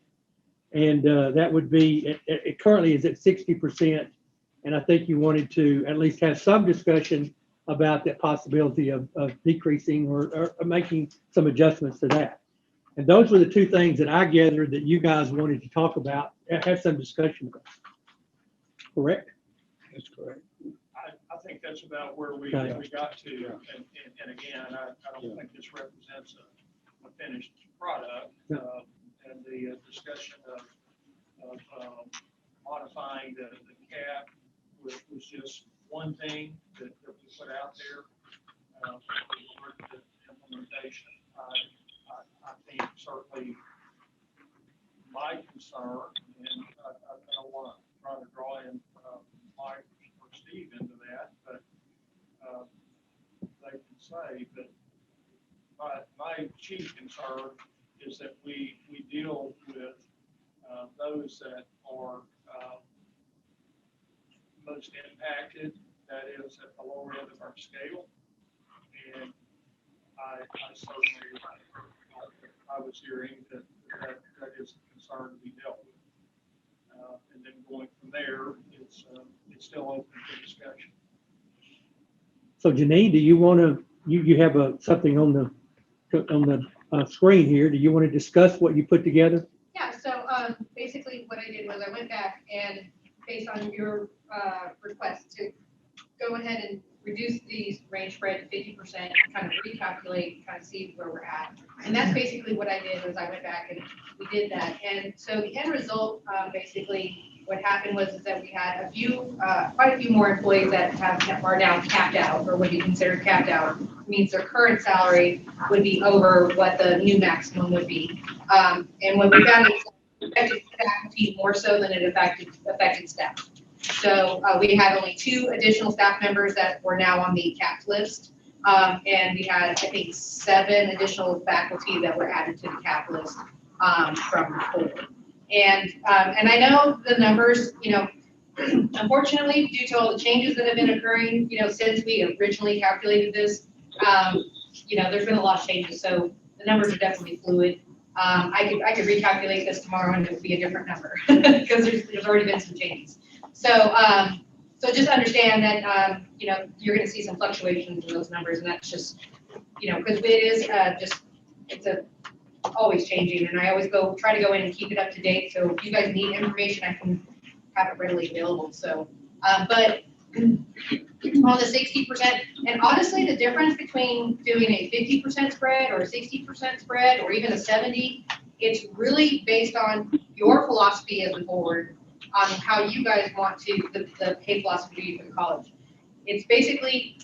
S5: And that would be, it currently is at 60%. And I think you wanted to at least have some discussion about the possibility of decreasing or making some adjustments to that. And those were the two things that I gathered that you guys wanted to talk about, have some discussion about. Correct?
S1: That's correct.
S8: I think that's about where we
S5: Okay.
S8: got to. And again, I don't think this represents a finished product.
S5: No.
S8: And the discussion of modifying the cap was just one thing that we put out there. With the implementation, I think certainly my concern, and I don't want to try to draw in Mike or Steve into that, but they can say, but my chief concern is that we deal with those that are most impacted, that is at the lower end of our scale. And I certainly, I was hearing that is a concern to be dealt with. And then going from there, it's still open to discussion.
S5: So Janine, do you want to, you have something on the screen here. Do you want to discuss what you put together?
S11: Yeah, so basically what I did was I went back and based on your request to go ahead and reduce these range spread to 50%, kind of recalculate, kind of see where we're at. And that's basically what I did was I went back and we did that. And so the end result, basically what happened was is that we had quite a few more employees that are now capped out or would be considered capped out. It means their current salary would be over what the new maximum would be. And what we found is it affected faculty more so than it affected staff. So we had only 2 additional staff members that were now on the capped list. And we had, I think, 7 additional faculty that were added to the cap list from before. And I know the numbers, unfortunately, due to all the changes that have been occurring, since we originally calculated this, there's been a lot of changes. So the numbers are definitely fluid. I could recalculate this tomorrow and it would be a different number because there's already been some changes. So just understand that, you're going to see some fluctuations in those numbers, and that's just, because it is it's always changing, and I always try to go in and keep it up to date. So if you guys need information, I can have it readily available. So, but on the 60%, and honestly, the difference between doing a 50% spread or a 60% spread or even a 70, it's really based on your philosophy as a board on how you guys want to, the pay philosophy for the college. It's basically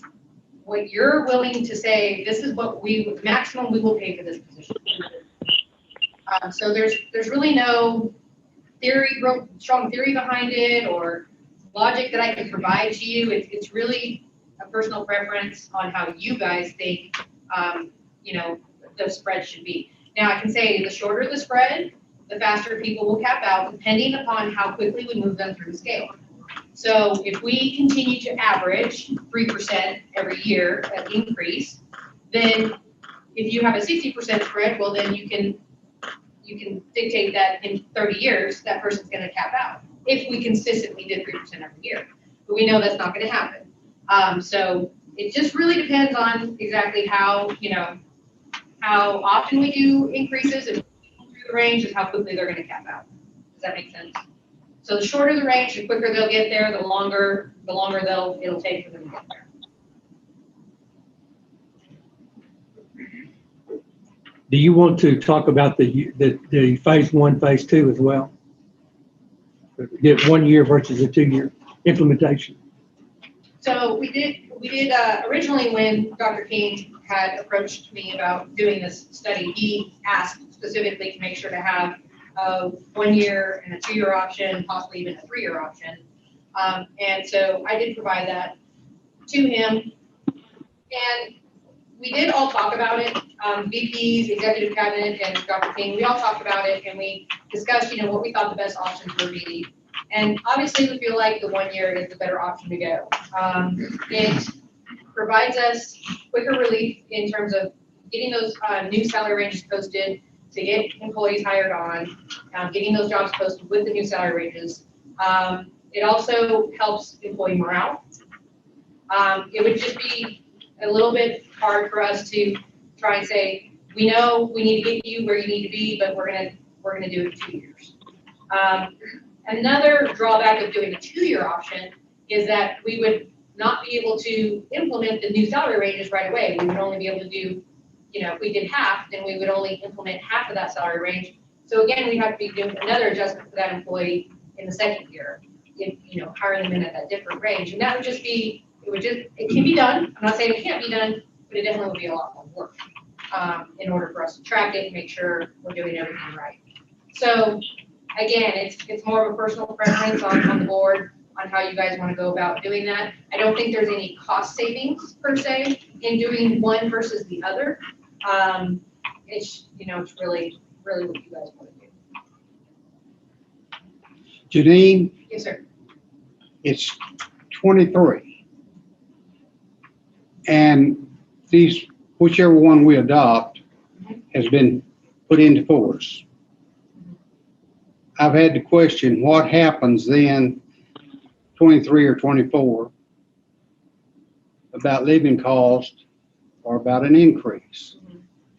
S11: what you're willing to say, this is what maximum we will pay for this position. So there's really no real strong theory behind it or logic that I can provide to you. It's really a personal preference on how you guys think, the spread should be. Now I can say the shorter the spread, the faster people will cap out, depending upon how quickly we move them through the scale. So if we continue to average 3% every year at increase, then if you have a 60% spread, well, then you can dictate that in 30 years, that person's going to cap out if we consistently did 3% every year. But we know that's not going to happen. So it just really depends on exactly how often we do increases and the range is how quickly they're going to cap out. Does that make sense? So the shorter the range, the quicker they'll get there, the longer it'll take for them to get there.
S5: Do you want to talk about the phase 1, phase 2 as well? The 1 year versus a 2 year implementation.
S11: So we did originally when Dr. King had approached me about doing this study, he asked specifically to make sure to have a 1 year and a 2 year option, possibly even a 3 year option. And so I did provide that to him. And we did all talk about it, VPs, executive cabinet, and Dr. King, we all talked about it and we discussed, what we thought the best options would be. And obviously we feel like the 1 year is the better option to go. It provides us quicker relief in terms of getting those new salary ranges posted, to get employees hired on, getting those jobs posted with the new salary ranges. It also helps employee morale. It would just be a little bit hard for us to try and say, we know we need to get you where you need to be, but we're gonna do it in 2 years. Another drawback of doing a 2 year option is that we would not be able to implement the new salary ranges right away. We would only be able to do, if we did half, then we would only implement half of that salary range. So again, we have to be doing another adjustment for that employee in the second year. hiring them in at that different range. And that would just be, it can be done. I'm not saying it can't be done, but it definitely would be a lot more work in order for us to track it and make sure we're doing everything right. So again, it's more of a personal preference on the board on how you guys want to go about doing that. I don't think there's any cost savings per se in doing one versus the other. It's really what you guys want to do.
S1: Janine,
S11: Yes, sir.
S1: it's 23. And these, whichever one we adopt has been put into force. I've had to question what happens then, 23 or 24, about living cost or about an increase.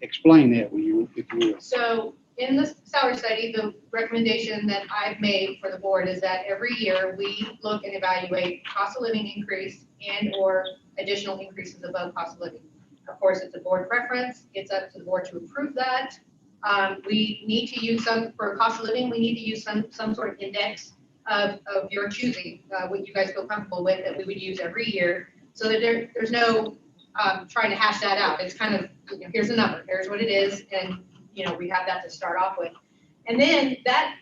S1: Explain that, will you, if you will.
S11: So in the salary study, the recommendation that I've made for the board is that every year we look and evaluate cost of living increase and or additional increases above cost of living. Of course, it's a board preference. It's up to the board to approve that. We need to use for cost of living, we need to use some sort of index of your choosing, what you guys feel comfortable with that we would use every year, so that there's no trying to hash that out. It's kind of, here's the number, here's what it is, and we have that to start off with. And then that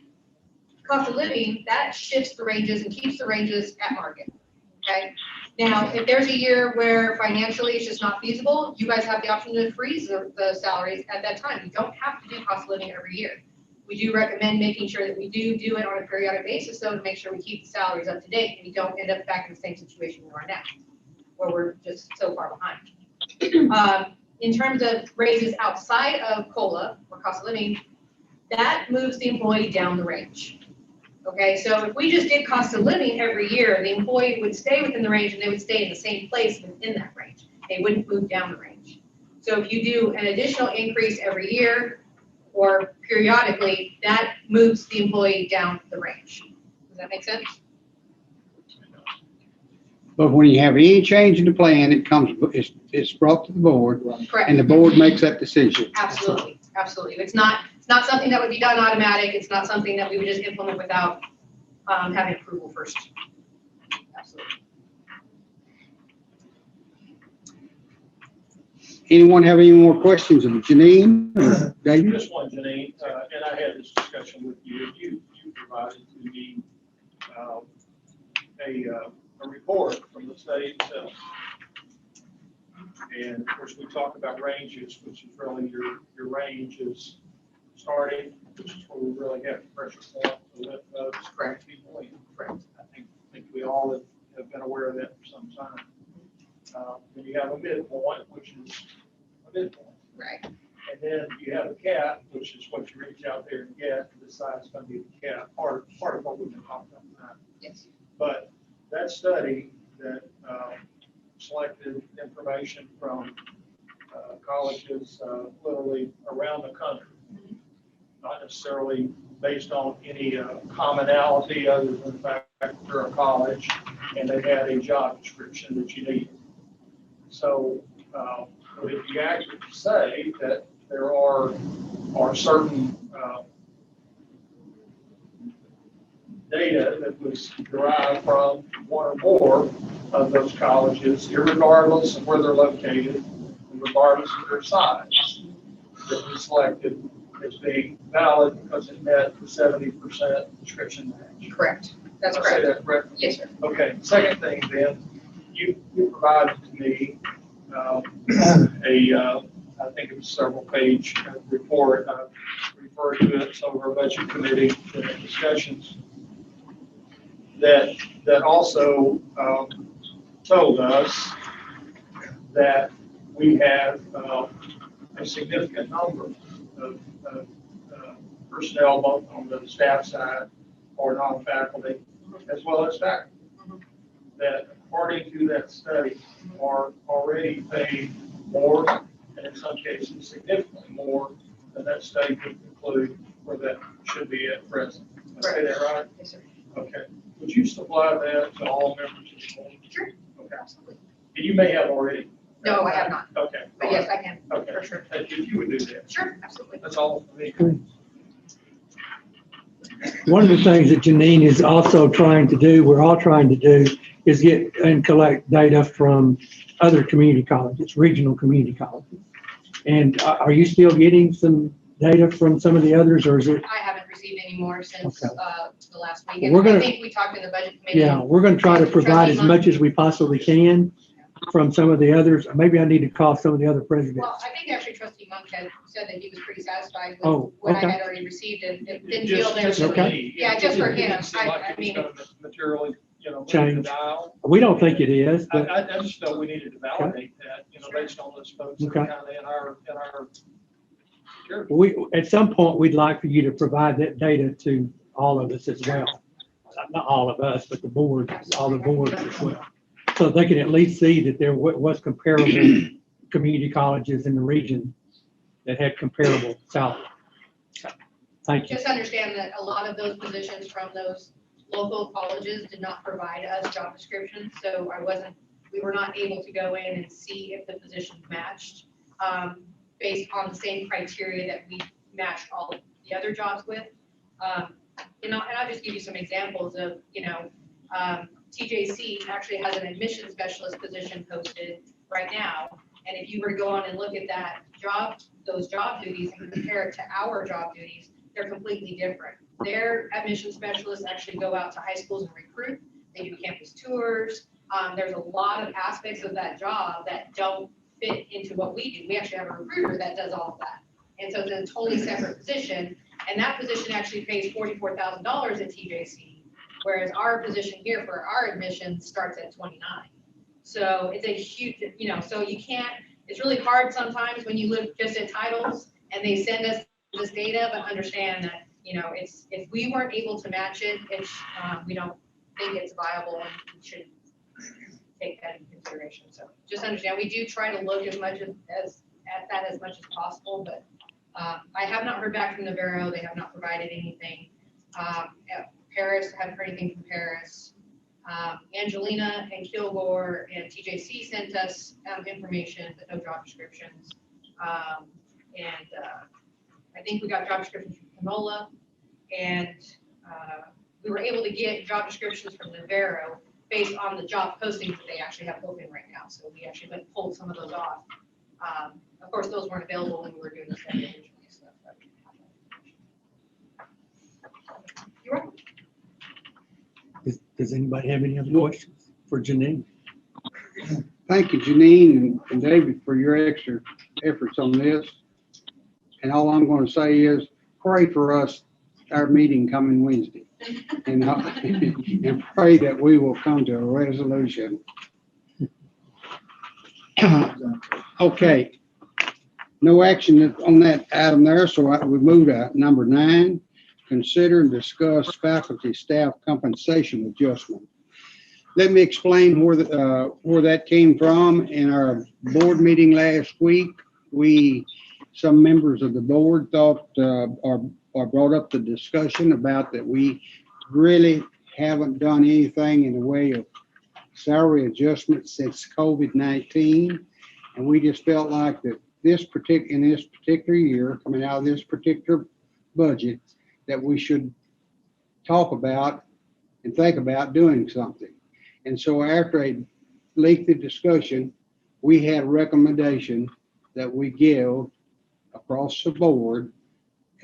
S11: cost of living, that shifts the ranges and keeps the ranges at market, okay? Now, if there's a year where financially it's just not feasible, you guys have the option to freeze the salaries at that time. You don't have to do cost of living every year. We do recommend making sure that we do it on a periodic basis, though, to make sure we keep the salaries up to date and we don't end up back in the same situation we are now, where we're just so far behind. In terms of raises outside of COLA or cost of living, that moves the employee down the range. Okay, so if we just did cost of living every year, the employee would stay within the range and they would stay in the same place within that range. They wouldn't move down the range. So if you do an additional increase every year or periodically, that moves the employee down the range. Does that make sense?
S1: But when you have any change in the plan, it's brought to the board,
S11: Correct.
S1: and the board makes that decision.
S11: Absolutely, absolutely. It's not something that would be done automatic. It's not something that we would just implement without having approval first. Absolutely.
S1: Anyone have any more questions of Janine or David?
S8: Just one, Janine, and I had this discussion with you. You provided to me a report from the study itself. And of course, we talk about ranges, which is really your range is starting, which is where we really have the pressure point to let those correct people in. Correct. I think we all have been aware of that for some time. Then you have a midpoint, which is a midpoint.
S11: Right.
S8: And then you have a cap, which is what you reach out there and get, and decide it's going to be the cap, part of what we've been talking about tonight.
S11: Yes.
S8: But that study that selected information from colleges literally around the country, not necessarily based on any commonality other than the fact that they're a college and they had a job description that you needed. So would it be accurate to say that there are certain data that was derived from one or more of those colleges, irregardless of where they're located, and regardless of their size, that we selected as being valid because it met the 70% description match?
S11: Correct. That's
S8: Did I say
S11: correct.
S8: that correct?
S11: Yes, sir.
S8: Okay, second thing then, you provided to me I think it was several page report. I referred to it some of our budget committee discussions that also told us that we have a significant number of personnel both on the staff side or non-faculty as well as faculty that according to that study are already paid more, and in some cases significantly more than that study could conclude where that should be at present. Did I say that right?
S11: Yes, sir.
S8: Okay. Would you supply that to all members of the board?
S11: Sure.
S8: Okay.
S11: Absolutely.
S8: And you may have already.
S11: No, I have not.
S8: Okay.
S11: But yes, I can.
S8: Okay.
S11: For sure.
S8: If you would do that.
S11: Sure, absolutely.
S8: That's all for me.
S5: One of the things that Janine is also trying to do, we're all trying to do, is get and collect data from other community colleges, regional community colleges. And are you still getting some data from some of the others, or is it?
S11: I haven't received any more since,
S5: Okay.
S11: the last week.
S5: We're
S11: And
S5: gonna-
S11: I think we talked in the budget committee.
S5: Yeah, we're gonna try to provide as much as we possibly can from some of the others. Maybe I need to call some of the other presidents.
S11: Well, I think actually trustee Monk had said that he was pretty satisfied
S5: Oh,
S11: with what I
S5: okay.
S11: had already received and didn't feel
S8: Just-
S11: there
S8: just
S11: was.
S8: for
S5: Okay.
S8: me.
S11: Yeah, just for
S8: It didn't
S11: him.
S8: seem like
S11: I
S8: it was
S11: mean-
S8: gonna materially, move the
S5: Change.
S8: dial.
S5: We don't think it is, but
S8: I just felt we needed to validate that, based on those folks that are
S5: Okay.
S8: kind of in our territory.
S5: at some point, we'd like for you to provide that data to all of us as well. Not all of us, but the board, all the boards as well. So they can at least see that there was comparable community colleges in the region that had comparable salaries. So, thank you.
S11: Just understand that a lot of those positions from those local colleges did not provide us job descriptions, so we were not able to go in and see if the positions matched, based on the same criteria that we matched all of the other jobs with. And I'll just give you some examples of, TJC actually has an admission specialist position posted right now. And if you were to go on and look at those job duties and compare it to our job duties, they're completely different. Their admission specialists actually go out to high schools and recruit. They do campus tours. There's a lot of aspects of that job that don't fit into what we do. We actually have a recruiter that does all of that. And so it's a totally separate position. And that position actually pays $44,000 at TJC, whereas our position here for our admission starts at 29. So it's a huge, so you can't, it's really hard sometimes when you look just at titles and they send us this data, but understand that, if we weren't able to match it, we don't think it's viable and we should take that into consideration. So just understand, we do try to look as much at that as much as possible, but I have not heard back from Navarro. They have not provided anything. Paris, I haven't heard anything from Paris. Angelina and Kilgore and TJC sent us information, but no job descriptions. I think we got job descriptions from Canola, and we were able to get job descriptions from Navarro based on the job postings that they actually have open right now. So we actually went and pulled some of those off. Of course, those weren't available when we were doing the study originally. So you're right.
S5: Does anybody have any other questions for Janine?
S1: Thank you, Janine and David, for your extra efforts on this. And all I'm going to say is pray for us, our meeting coming Wednesday. And pray that we will come to a resolution. Okay. No action on that item there, so we move to number 9. Consider and discuss faculty staff compensation adjustment. Let me explain where that came from. In our board meeting last week, some members of the board thought or brought up the discussion about that we really haven't done anything in the way of salary adjustment since COVID-19. And we just felt like that in this particular year, coming out of this particular budget, that we should talk about and think about doing something. And so after a lengthy discussion, we had a recommendation that we give across the board,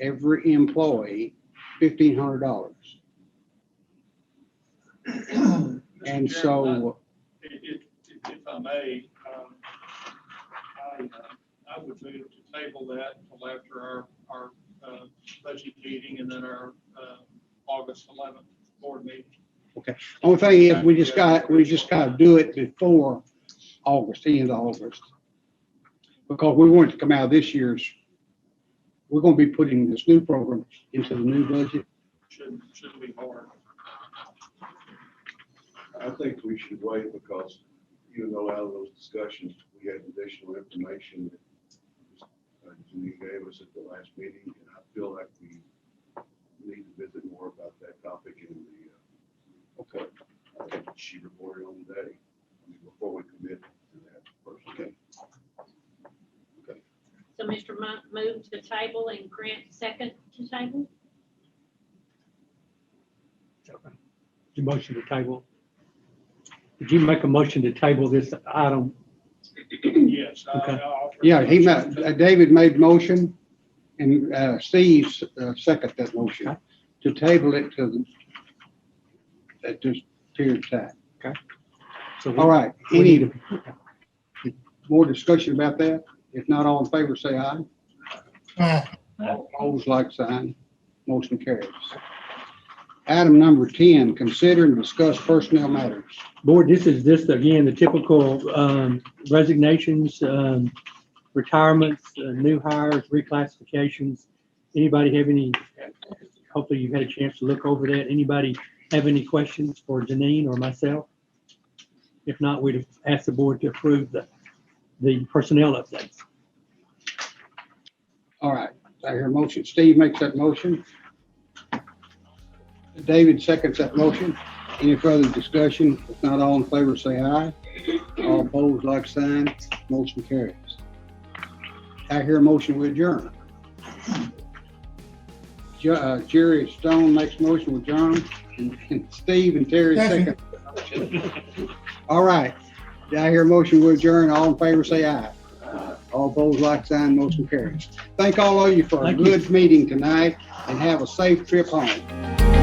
S1: every employee, $1,500. And so,
S8: If I may, I would move to table that until after our budget meeting and then our August 11th board meeting.
S1: only thing is, we just got to do it before August, the end of August. Because we want it to come out of this year's, we're going to be putting this new program into the new budget.
S8: Shouldn't be hard.
S12: I think we should wait because even though out of those discussions, we had additional information that Janine gave us at the last meeting, and I feel like we need to visit more about that topic in the she reported on today, before we commit to that first. Okay.
S4: So Mr. Monk moved to table and Grant second to table?
S5: Your motion to table. Did you make a motion to table this item?
S8: Yes.
S5: Okay.
S8: offer
S1: Yeah, he
S8: motion
S1: made,
S8: to-
S1: David made motion and Steve second that motion to table it to at this period of time.
S5: So
S1: All right,
S5: we need
S1: any
S5: to,
S1: more discussion about that? If not, all in favor, say aye. Opposed, like sign. Motion carries. Item number 10, consider and discuss personnel matters.
S5: board, this is just, again, the typical resignations, retirements, new hires, reclassifications. Anybody have any, hopefully you've had a chance to look over that. Anybody have any questions for Janine or myself? If not, we'd ask the board to approve the personnel updates.
S1: All right, I hear a motion. Steve makes that motion. David seconds that motion. Any further discussion? If not, all in favor, say aye. All opposed, like sign. Motion carries. I hear a motion to adjourn. Jerry Stone makes motion to adjourn, and Steve and Terry second. All right, I hear a motion to adjourn. All in favor, say aye. All opposed, like sign. Motion carries. Thank all of you for a
S5: Thank you.
S1: good meeting tonight, and have a safe trip home.